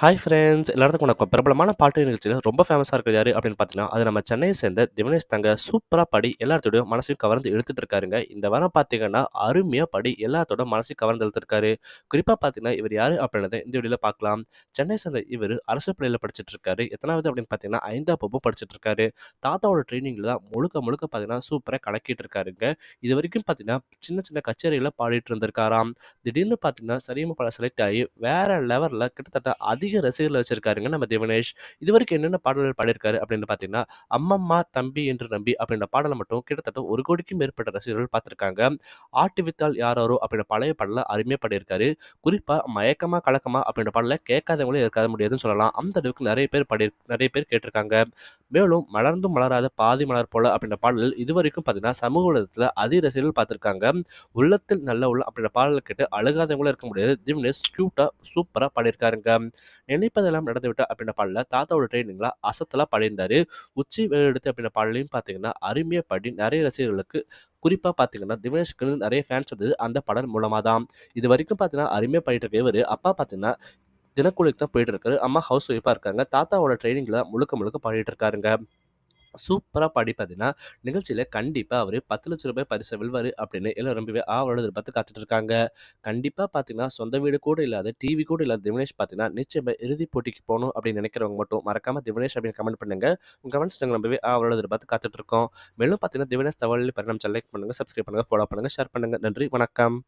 Hi friends எல்லாத்துக்கும் வணக்கம். பிரபலமான பாட்டு நிகழ்ச்சியில ரொம்ப ஃபேமஸா இருக்கிறது யாரு அப்படின்னு பார்த்தீங்கன்னா, அது நம்ம சென்னையை சேர்ந்த திவினேஷ் தாங்க. சூப்பரா பாடி எல்லாத்தோட மனசையும் கவர்ந்து இழுத்துட்டு இருக்காருங்க. இந்த வாரம் பார்த்தீங்கன்னா, அருமையா பாடி எல்லாத்தோட மனசையும் கவர்ந்து இழுத்துருக்காரு. குறிப்பா பார்த்தீங்கன்னா, இவர் யாரு அப்படின்றத இந்த வீடியோல பார்க்கலாம். சென்னை சேர்ந்த இவரு அரசு பள்ளியில படிச்சுட்டு இருக்காரு. எத்தனாவது அப்படின்னு பார்த்தீங்கன்னா, 5ஆம் வகுப்பு படிச்சுட்டு இருக்காரு. தாத்தாவோட ட்ரெய்னிங்ல தான் முழுக்க முழுக்க பார்த்தீங்கன்னா, சூப்பரா கலக்கிட்டு இருக்காருங்க. இதுவரைக்கும் பார்த்தீங்கன்னா, சின்ன சின்ன கச்சேரியில பாடிட்டு இருந்திருக்காராம். திடீர்னு பார்த்தீங்கன்னா, சரிகம பல செலக்ட் ஆகி வேற லெவல்ல கிட்டத்தட்ட அதிக ரசிகர்கள வச்சிருக்காருங்க நம்ம திவினேஷ். இதுவரைக்கும் என்னென்ன பாடல்கள் பாடியிருக்காரு அப்படின்னு பார்த்தீங்கன்னா, "அம்மம்மா தம்பி என்று நம்பி" அப்படின்ற பாடல மட்டும் கிட்டத்தட்ட 1,00,00,000க்கும் மேற்பட்ட ரசிகர்கள் பார்த்துருக்காங்க. "ஆட்டு வித்தால் யாராரோ" அப்படின்ற பழைய பாடல அருமையா பாடியிருக்காரு. குறிப்பா "மயக்கமா கலக்கமா" அப்படின்ற பாடல கேட்காதவங்களே இருக்க முடியாதுன்னு சொல்லலாம். அந்த அளவுக்கு நெறைய பேர் கேட்டிருக்காங்க. மேலும் "மலர்ந்தும் மலராத பாதி மலர் போல" அப்படின்ற பாடல் இதுவரைக்கும் பார்த்தீங்கன்னா, சமூக வலைதளத்தில அதிக ரசிகர்கள் பார்த்துருக்காங்க. "உள்ளத்தில் நல்ல உள்ளம்" அப்படின்ற பாடல கேட்டு அழுகாதவங்களும் இருக்க முடியாது. திவினேஷ் கியூட்டா சூப்பரா பாடியிருக்காருங்க. "நினைப்பதெல்லாம் நடந்துவிட்டா" அப்படின்ற பாடல தாத்தாவோட ட்ரெய்னிங்ல அசத்தலா பாடியிருந்தாரு. "உச்சி வெயிலெடுத்து" அப்படின்ற பாடலையும் பார்த்தீங்கன்னா, அருமையா பாடி நெறைய ரசிகர்களுக்கு குறிப்பா பார்த்தீங்கன்னா, திவினேஷ்க்கு நெறைய ஃபேன்ஸ் வந்தது அந்த பாடல் மூலமா தான். இதுவரைக்கும் பார்த்தீங்கன்னா, அருமையா பாடிட்டு இருக்க இவரு, அப்பா பார்த்தீங்கன்னா தினக்கூலிக்கு தான் போயிட்டு இருக்காரு. அம்மா ஹவுஸ் ஒய்ஃபா இருக்காங்க. தாத்தாவோட ட்ரெய்னிங்ல முழுக்க முழுக்க பாடிட்டு இருக்காருங்க. சூப்பரா பாடி பார்த்தீங்கன்னா, நிகழ்ச்சியில கண்டிப்பா அவரு ரூ. 10,00,000 பரிச வெல்வாரு அப்படின்னு எல்லாரும் ரொம்பவே ஆவலோட எதிர்பார்த்து காத்துட்டு இருக்காங்க. கண்டிப்பா பார்த்தீங்கன்னா, சொந்த வீடு கூட இல்லாத, டிவி கூட இல்லாத திவினேஷ் பார்த்தீங்கன்னா, நிச்சயமா இறுதிப் போட்டிக்கு போணும் அப்படின்னு நினைக்கிறவங்க மட்டும் மறக்காம திவினேஷ் அப்படின்னு கமெண்ட் பண்ணுங்க. உங்க கமெண்ட்ஸ் நாங்க ரொம்பவே ஆவலோட எதிர்பார்த்து காத்துட்டு இருக்கோம். மேலும் பார்த்தீங்கன்னா, திவினேஷ் தகவல் பயணம் லைக் பண்ணுங்க, சப்ஸ்கிரைப் பண்ணுங்க, ஃபாலோ பண்ணுங்க, ஷேர் பண்ணுங்க. நன்றி, வணக்கம்.